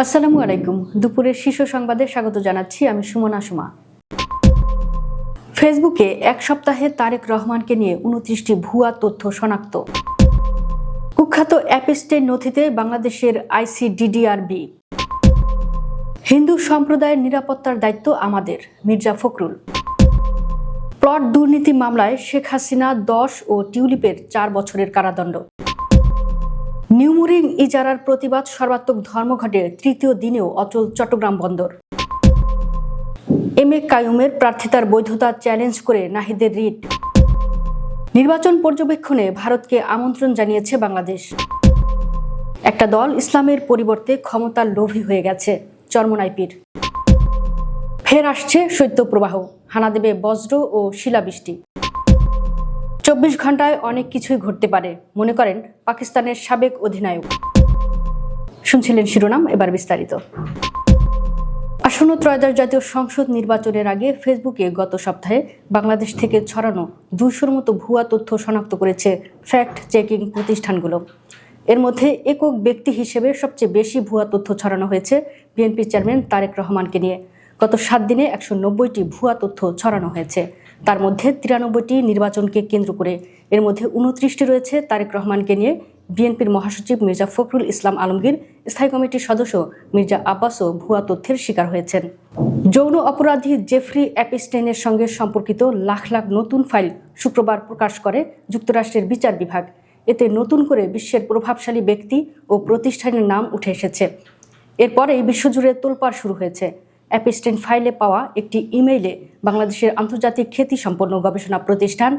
আসসালামু আলাইকুম। দুপুরের শীর্ষ সংবাদে স্বাগত জানাচ্ছি আমি সুমনা সুমা। ফেসবুকে এক সপ্তাহে তারেক রহমানকে নিয়ে ২৯টি ভুয়া তথ্য শনাক্ত। কুখ্যাত অ্যাপস্টেইন নথিতে বাংলাদেশের আইসিডিডিআরবি। হিন্দু সম্প্রদায়ের নিরাপত্তার দায়িত্ব আমাদের, মির্জা ফখরুল। প্লট দুর্নীতি মামলায় শেখ হাসিনা ১০ ও টিউলিপের ৪ বছরের কারাদণ্ড। নিউমুরিং ইজারার প্রতিবাদ সর্বাত্মক ধর্মঘটের তৃতীয় দিনেও অচল চট্টগ্রাম বন্দর। এম এ কাইয়ুমের প্রার্থিতার বৈধতা চ্যালেঞ্জ করে নাহিদের রিট। নির্বাচন পর্যবেক্ষণে ভারতকে আমন্ত্রণ জানিয়েছে বাংলাদেশ। একটা দল ইসলামের পরিবর্তে ক্ষমতার লোভী হয়ে গেছে, চরমোনাই পীর। ফের আসছে শৈত্যপ্রবাহ, হানা দেবে বজ্র ও শিলাবৃষ্টি। ২৪ ঘন্টায় অনেক কিছুই ঘটতে পারে মনে করেন পাকিস্তানের সাবেক অধিনায়ক। শুনছিলেন শিরোনাম, এবার বিস্তারিত। আসন্ন ত্রয়োদশ জাতীয় সংসদ নির্বাচনের আগে ফেসবুকে গত সপ্তাহে বাংলাদেশ থেকে ছড়ানো ২০০-র মতো ভুয়া তথ্য শনাক্ত করেছে ফ্যাক্ট চেকিং প্রতিষ্ঠানগুলো। এর মধ্যে একক ব্যক্তি হিসেবে সবচেয়ে বেশি ভুয়া তথ্য ছড়ানো হয়েছে বিএনপি চেয়ারম্যান তারেক রহমানকে নিয়ে। গত ৭ দিনে ১৯০টি ভুয়া তথ্য ছড়ানো হয়েছে। তার মধ্যে ৯৩টি নির্বাচনকে কেন্দ্র করে, এর মধ্যে ২৯টি রয়েছে তারেক রহমানকে নিয়ে। বিএনপির মহাসচিব মির্জা ফখরুল ইসলাম আলমগীর, স্থায়ী কমিটির সদস্য মির্জা আব্বাসও ভুয়া তথ্যের শিকার হয়েছেন। যৌন অপরাধী জেফ্রি অ্যাপস্টেইনের সঙ্গে সম্পর্কিত লাখ লাখ নতুন ফাইল শুক্রবার প্রকাশ করে যুক্তরাষ্ট্রের বিচার বিভাগ। এতে নতুন করে বিশ্বের প্রভাবশালী ব্যক্তি ও প্রতিষ্ঠানের নাম উঠে এসেছে। এরপরেই বিশ্বজুড়ে তোলপাড় শুরু হয়েছে। অ্যাপস্টেইন ফাইলে পাওয়া একটি ইমেইলে বাংলাদেশের আন্তর্জাতিক খ্যাতিসম্পন্ন গবেষণা প্রতিষ্ঠান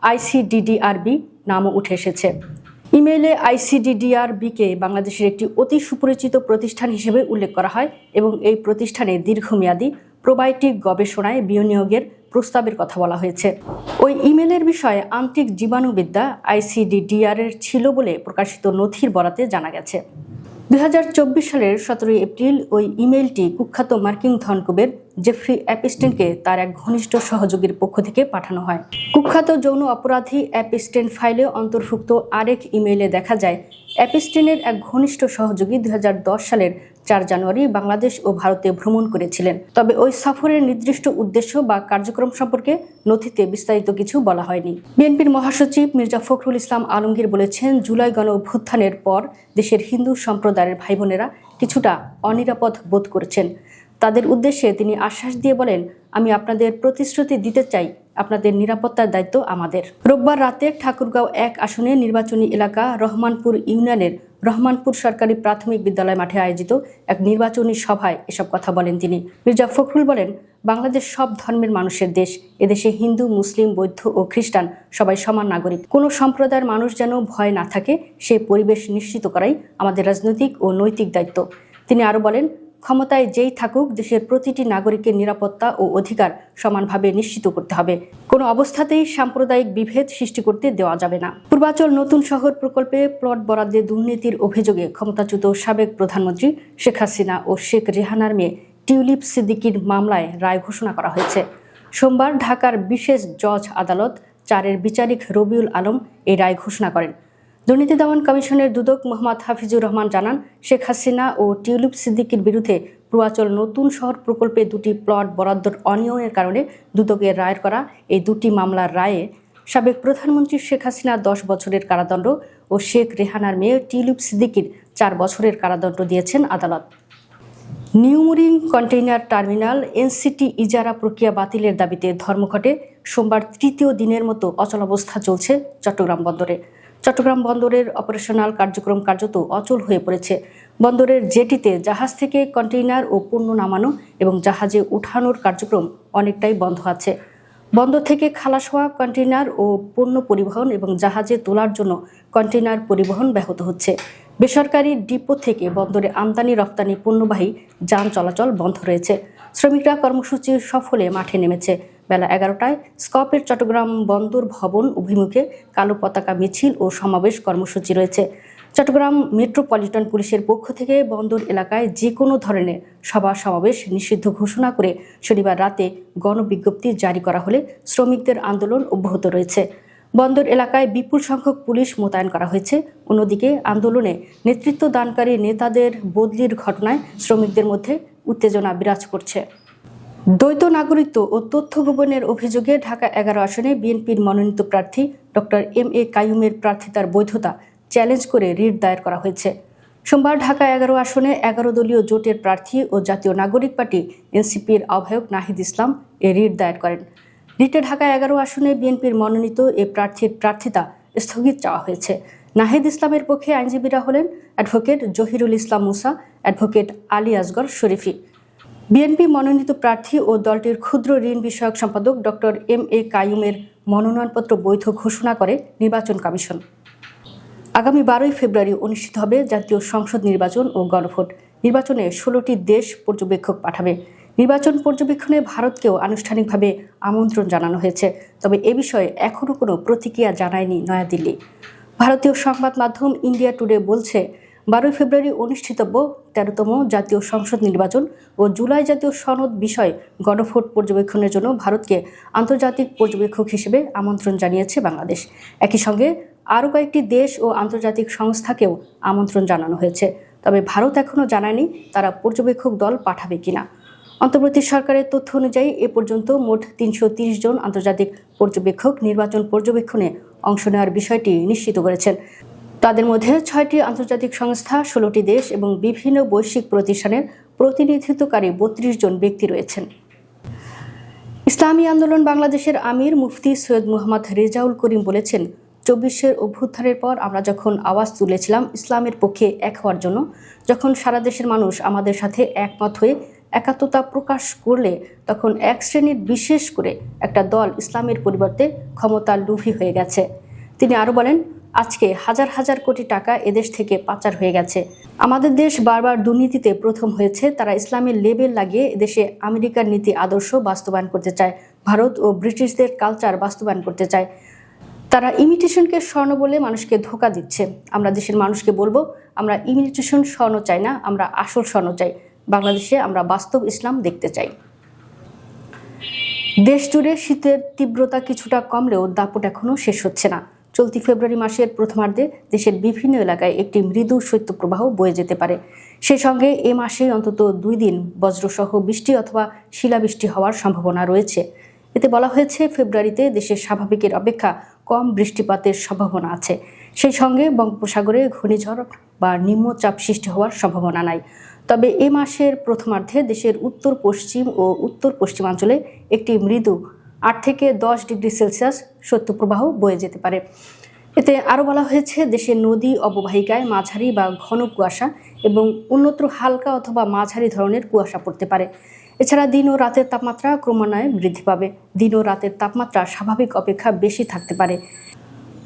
আইসিডিডিআরবি নামও উঠে এসেছে। ইমেইলে আইসিডিডিআরবিকে বাংলাদেশের একটি অতি সুপরিচিত প্রতিষ্ঠান হিসেবে উল্লেখ করা হয় এবং এই প্রতিষ্ঠানে দীর্ঘমেয়াদী প্রোবায়োটিক গবেষণায় বিনিয়োগের প্রস্তাবের কথা বলা হয়েছে। ওই ইমেইলের বিষয়ে আন্তরিক জীবাণুবিদ্যা আইসিডিডিআর-এর ছিল বলে প্রকাশিত নথির বরাতে জানা গেছে। ২০২৪ সালের ১৭ এপ্রিল ওই ইমেইলটি কুখ্যাত মার্কিন ধনকুবের জেফ্রি অ্যাপস্টেইনকে তার এক ঘনিষ্ঠ সহযোগীর পক্ষ থেকে পাঠানো হয়। কুখ্যাত যৌন অপরাধী অ্যাপস্টেইন ফাইলে অন্তর্ভুক্ত আরেক ইমেইলে দেখা যায় অ্যাপস্টেইনের এক ঘনিষ্ঠ সহযোগী ২০১০ সালের ৪ জানুয়ারি বাংলাদেশ ও ভারতে ভ্রমণ করেছিলেন। তবে ওই সফরের নির্দিষ্ট উদ্দেশ্য বা কার্যক্রম সম্পর্কে নথিতে বিস্তারিত কিছু বলা হয়নি। বিএনপির মহাসচিব মির্জা ফখরুল ইসলাম আলমগীর বলেছেন, জুলাই গণ অভ্যুত্থানের পর দেশের হিন্দু সম্প্রদায়ের ভাই বোনেরা কিছুটা অনিরাপদ বোধ করছেন। তাদের উদ্দেশ্যে তিনি আশ্বাস দিয়ে বলেন, আমি আপনাদের প্রতিশ্রুতি দিতে চাই, আপনাদের নিরাপত্তার দায়িত্ব আমাদের। রোববার রাতে ঠাকুরগাঁও ১ আসনে নির্বাচনী এলাকা রহমানপুর ইউনিয়নের রহমানপুর সরকারি প্রাথমিক বিদ্যালয় মাঠে আয়োজিত এক নির্বাচনী সভায় এসব কথা বলেন তিনি। মির্জা ফখরুল বলেন, বাংলাদেশ সব ধর্মের মানুষের দেশ। এদেশে হিন্দু, মুসলিম, বৌদ্ধ ও খ্রিস্টান সবাই সমান নাগরিক। কোনো সম্প্রদায়ের মানুষ যেন ভয় না থাকে সেই পরিবেশ নিশ্চিত করাই আমাদের রাজনৈতিক ও নৈতিক দায়িত্ব। তিনি আরও বলেন, ক্ষমতায় যেই থাকুক দেশের প্রতিটি নাগরিকের নিরাপত্তা ও অধিকার সমানভাবে নিশ্চিত করতে হবে। কোনো অবস্থাতেই সাম্প্রদায়িক বিভেদ সৃষ্টি করতে দেওয়া যাবে না। পূর্বাচল নতুন শহর প্রকল্পে প্লট বরাদ্দে দুর্নীতির অভিযোগে ক্ষমতাচ্যুত সাবেক প্রধানমন্ত্রী শেখ হাসিনা ও শেখ রেহানার মেয়ে টিউলিপ সিদ্দিকীর মামলায় রায় ঘোষণা করা হয়েছে। সোমবার ঢাকার বিশেষ জজ আদালত ৪-এর বিচারিক রবিউল আলম এই রায় ঘোষণা করেন। দুর্নীতি দমন কমিশনের দুদক মোহাম্মদ হাফিজুর রহমান জানান, শেখ হাসিনা ও টিউলিপ সিদ্দিকীর বিরুদ্ধে পূর্বাচল নতুন শহর প্রকল্পে ২টি প্লট বরাদ্দর অনিয়মের কারণে দুদকের রায়ের করা এই ২টি মামলার রায়ে সাবেক প্রধানমন্ত্রী শেখ হাসিনা ১০ বছরের কারাদণ্ড ও শেখ রেহানার মেয়ে টিউলিপ সিদ্দিকীর ৪ বছরের কারাদণ্ড দিয়েছেন আদালত। নিউমুরিং কন্টেইনার টার্মিনাল এনসিটি ইজারা প্রক্রিয়া বাতিলের দাবিতে ধর্মঘটে সোমবার তৃতীয় দিনের মতো অচলাবস্থা চলছে চট্টগ্রাম বন্দরে। চট্টগ্রাম বন্দরের অপারেশনাল কার্যক্রম কার্যত অচল হয়ে পড়েছে। বন্দরের জেটিতে জাহাজ থেকে কন্টেইনার ও পণ্য নামানো এবং জাহাজে উঠানোর কার্যক্রম অনেকটাই বন্ধ আছে। বন্দর থেকে খালাস হওয়া কন্টেইনার ও পণ্য পরিবহন এবং জাহাজে তোলার জন্য কন্টেইনার পরিবহন ব্যাহত হচ্ছে। বেসরকারি ডিপো থেকে বন্দরে আমদানি রপ্তানি পণ্যবাহী যান চলাচল বন্ধ রয়েছে। শ্রমিকরা কর্মসূচির সফলে মাঠে নেমেছে। বেলা ১১টায় স্কপের চট্টগ্রাম বন্দর ভবন অভিমুখে কালো পতাকা মিছিল ও সমাবেশ কর্মসূচি রয়েছে। চট্টগ্রাম মেট্রোপলিটন পুলিশের পক্ষ থেকে বন্দর এলাকায় যে কোনো ধরনের সভা সমাবেশ নিষিদ্ধ ঘোষণা করে শনিবার রাতে গণবিজ্ঞপ্তি জারি করা হলে শ্রমিকদের আন্দোলন অব্যাহত রয়েছে। বন্দর এলাকায় বিপুল সংখ্যক পুলিশ মোতায়েন করা হয়েছে। অন্যদিকে আন্দোলনে নেতৃত্ব দানকারী নেতাদের বদলির ঘটনায় শ্রমিকদের মধ্যে উত্তেজনা বিরাজ করছে। দ্বৈত নাগরিকত্ব ও তথ্য গোপনের অভিযোগে ঢাকা 11 আসনে বিএনপির মনোনীত প্রার্থী ডক্টর এম.এ. কাইয়ুমের প্রার্থিতার বৈধতা চ্যালেঞ্জ করে রিট দায়ের করা হয়েছে। সোমবার ঢাকা 11 আসনে 11 দলীয় জোটের প্রার্থী ও জাতীয় নাগরিক পার্টি এনসিপির আহ্বায়ক নাহিদ ইসলাম এ রিট দায়ের করেন। রিটে ঢাকা 11 আসনে বিএনপির মনোনীত এ প্রার্থীর প্রার্থিতা স্থগিত চাওয়া হয়েছে। নাহিদ ইসলামের পক্ষে আইনজীবীরা হলেন অ্যাডভোকেট জহিরুল ইসলাম মুসা, অ্যাডভোকেট আলী আসগর শরীফী। বিএনপি মনোনীত প্রার্থী ও দলটির ক্ষুদ্র ঋণ বিষয়ক সম্পাদক ডক্টর এম.এ. কাইয়ুমের মনোনয়নপত্র বৈধ ঘোষণা করে নির্বাচন কমিশন। আগামী 12 ফেব্রুয়ারি অনুষ্ঠিত হবে জাতীয় সংসদ নির্বাচন ও গণভোট। নির্বাচনে 16টি দেশ পর্যবেক্ষক পাঠাবে। নির্বাচন পর্যবেক্ষণে ভারতকেও আনুষ্ঠানিকভাবে আমন্ত্রণ জানানো হয়েছে। তবে এ বিষয়ে এখনও কোনো প্রতিক্রিয়া জানায়নি নয়াদিল্লি। ভারতীয় সংবাদ মাধ্যম ইন্ডিয়া টুডে বলছে, 12 ফেব্রুয়ারি অনুষ্ঠিতব্য 13তম জাতীয় সংসদ নির্বাচন ও জুলাই জাতীয় সনদ বিষয় গণভোট পর্যবেক্ষণের জন্য ভারতকে আন্তর্জাতিক পর্যবেক্ষক হিসেবে আমন্ত্রণ জানিয়েছে বাংলাদেশ। একই সঙ্গে আরও কয়েকটি দেশ ও আন্তর্জাতিক সংস্থাকেও আমন্ত্রণ জানানো হয়েছে। তবে ভারত এখনও জানায়নি তারা পর্যবেক্ষক দল পাঠাবে কিনা। অন্তর্বর্তী সরকারের তথ্য অনুযায়ী এ পর্যন্ত মোট 330 জন আন্তর্জাতিক পর্যবেক্ষক নির্বাচন পর্যবেক্ষণে অংশ নেওয়ার বিষয়টি নিশ্চিত করেছেন। তাদের মধ্যে 6টি আন্তর্জাতিক সংস্থা, 16টি দেশ এবং বিভিন্ন বৈশ্বিক প্রতিষ্ঠানের প্রতিনিধিত্বকারী 32 জন ব্যক্তি রয়েছেন। ইসলামী আন্দোলন বাংলাদেশের আমির মুফতি সৈয়দ মুহাম্মদ রেজাউল করিম বলেছেন, 24-এর অভ্যুত্থানের পর আমরা যখন আওয়াজ তুলেছিলাম ইসলামের পক্ষে এক হওয়ার জন্য, যখন সারা দেশের মানুষ আমাদের সাথে একমত হয়ে একাত্মতা প্রকাশ করলে, তখন এক শ্রেণীর বিশেষ করে একটা দল ইসলামের পরিবর্তে ক্ষমতার লোভী হয়ে গেছে। তিনি আরও বলেন, আজকে হাজার হাজার কোটি টাকা এদেশ থেকে পাচার হয়ে গেছে। আমাদের দেশ বারবার দুর্নীতিতে প্রথম হয়েছে। তারা ইসলামের লেবেল লাগিয়ে এদেশে আমেরিকার নীতি আদর্শ বাস্তবায়ন করতে চায়, ভারত ও ব্রিটিশদের কালচার বাস্তবায়ন করতে চায়। তারা ইমিটেশনকে স্বর্ণ বলে মানুষকে ধোঁকা দিচ্ছে। আমরা দেশের মানুষকে বলবো, আমরা ইমিটেশন স্বর্ণ চাই না, আমরা আসল স্বর্ণ চাই। বাংলাদেশে আমরা বাস্তব ইসলাম দেখতে চাই। দেশ জুড়ে শীতের তীব্রতা কিছুটা কমলেও দাপট এখনও শেষ হচ্ছে না। চলতি ফেব্রুয়ারি মাসের প্রথমার্ধে দেশের বিভিন্ন এলাকায় একটি মৃদু শৈত্যপ্রবাহ বয়ে যেতে পারে। সেই সঙ্গে এ মাসে অন্তত 2 দিন বজ্রসহ বৃষ্টি অথবা শিলাবৃষ্টি হওয়ার সম্ভাবনা রয়েছে। এতে বলা হয়েছে, ফেব্রুয়ারিতে দেশের স্বাভাবিকের অপেক্ষা কম বৃষ্টিপাতের সম্ভাবনা আছে। সেই সঙ্গে বঙ্গোপসাগরে ঘূর্ণিঝড় বা নিম্নচাপ সৃষ্টি হওয়ার সম্ভাবনা নাই। তবে এ মাসের প্রথমার্ধে দেশের উত্তর পশ্চিম ও উত্তর পশ্চিমাঞ্চলে একটি মৃদু 8 থেকে 10 ডিগ্রি সেলসিয়াস শৈত্যপ্রবাহ বয়ে যেতে পারে। এতে আরও বলা হয়েছে, দেশের নদী অববাহিকায় মাঝারি বা ঘন কুয়াশা এবং অন্যত্র হালকা অথবা মাঝারি ধরনের কুয়াশা পড়তে পারে। এছাড়া দিন ও রাতের তাপমাত্রা ক্রমান্বয়ে বৃদ্ধি পাবে। দিন ও রাতের তাপমাত্রা স্বাভাবিক অপেক্ষা বেশি থাকতে পারে।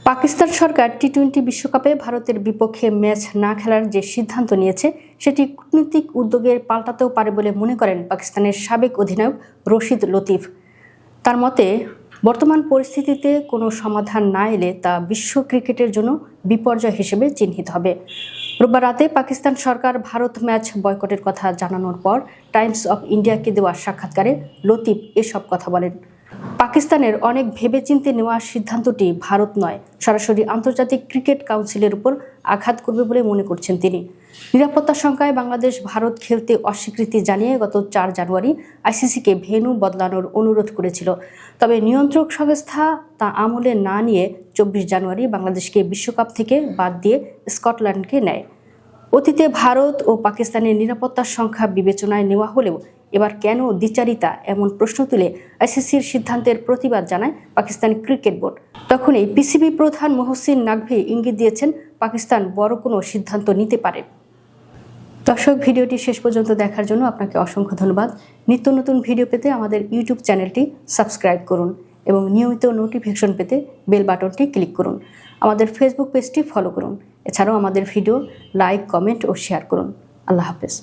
পাকিস্তান সরকার টি-20 বিশ্বকাপে ভারতের বিপক্ষে ম্যাচ না খেলার যে সিদ্ধান্ত নিয়েছে, সেটি কূটনৈতিক উদ্যোগের পাল্টাতেও পারে বলে মনে করেন পাকিস্তানের সাবেক অধিনায়ক রশিদ লতিফ। তার মতে, বর্তমান পরিস্থিতিতে কোনো সমাধান না এলে তা বিশ্ব ক্রিকেটের জন্য বিপর্যয় হিসেবে চিহ্নিত হবে। রোববার রাতে পাকিস্তান সরকার ভারত ম্যাচ বয়কটের কথা জানানোর পর টাইমস অফ ইন্ডিয়াকে দেওয়া সাক্ষাৎকারে লতিফ এসব কথা বলেন। পাকিস্তানের অনেক ভেবেচিন্তে নেওয়া সিদ্ধান্তটি ভারত নয়, সরাসরি আন্তর্জাতিক ক্রিকেট কাউন্সিলের উপর আঘাত করবে বলে মনে করছেন তিনি। নিরাপত্তা শঙ্কায় বাংলাদেশ ভারত খেলতে অস্বীকৃতি জানিয়ে গত 4 জানুয়ারি আইসিসিকে ভেন্যু বদলানোর অনুরোধ করেছিল। তবে নিয়ন্ত্রক সংস্থা তা আমলে না নিয়ে 24 জানুয়ারি বাংলাদেশকে বিশ্বকাপ থেকে বাদ দিয়ে স্কটল্যান্ডকে নেয়। অতীতে ভারত ও পাকিস্তানের নিরাপত্তার সংখ্যা বিবেচনায় নেওয়া হলেও এবার কেন দ্বিচারিতা, এমন প্রশ্ন তুলে আইসিসির সিদ্ধান্তের প্রতিবাদ জানায় পাকিস্তান ক্রিকেট বোর্ড। তখনই পিসিবি প্রধান মোহসিন নাকভি ইঙ্গিত দিয়েছেন, পাকিস্তান বড় কোনো সিদ্ধান্ত নিতে পারে। দর্শক, ভিডিওটি শেষ পর্যন্ত দেখার জন্য আপনাকে অসংখ্য ধন্যবাদ। নিত্য নতুন ভিডিও পেতে আমাদের ইউটিউব চ্যানেলটি সাবস্ক্রাইব করুন এবং নিয়মিত নোটিফিকেশন পেতে বেল বাটনটি ক্লিক করুন। আমাদের ফেসবুক পেজটি ফলো করুন। এছাড়াও আমাদের ভিডিও লাইক, কমেন্ট ও শেয়ার করুন। আল্লাহ হাফেজ।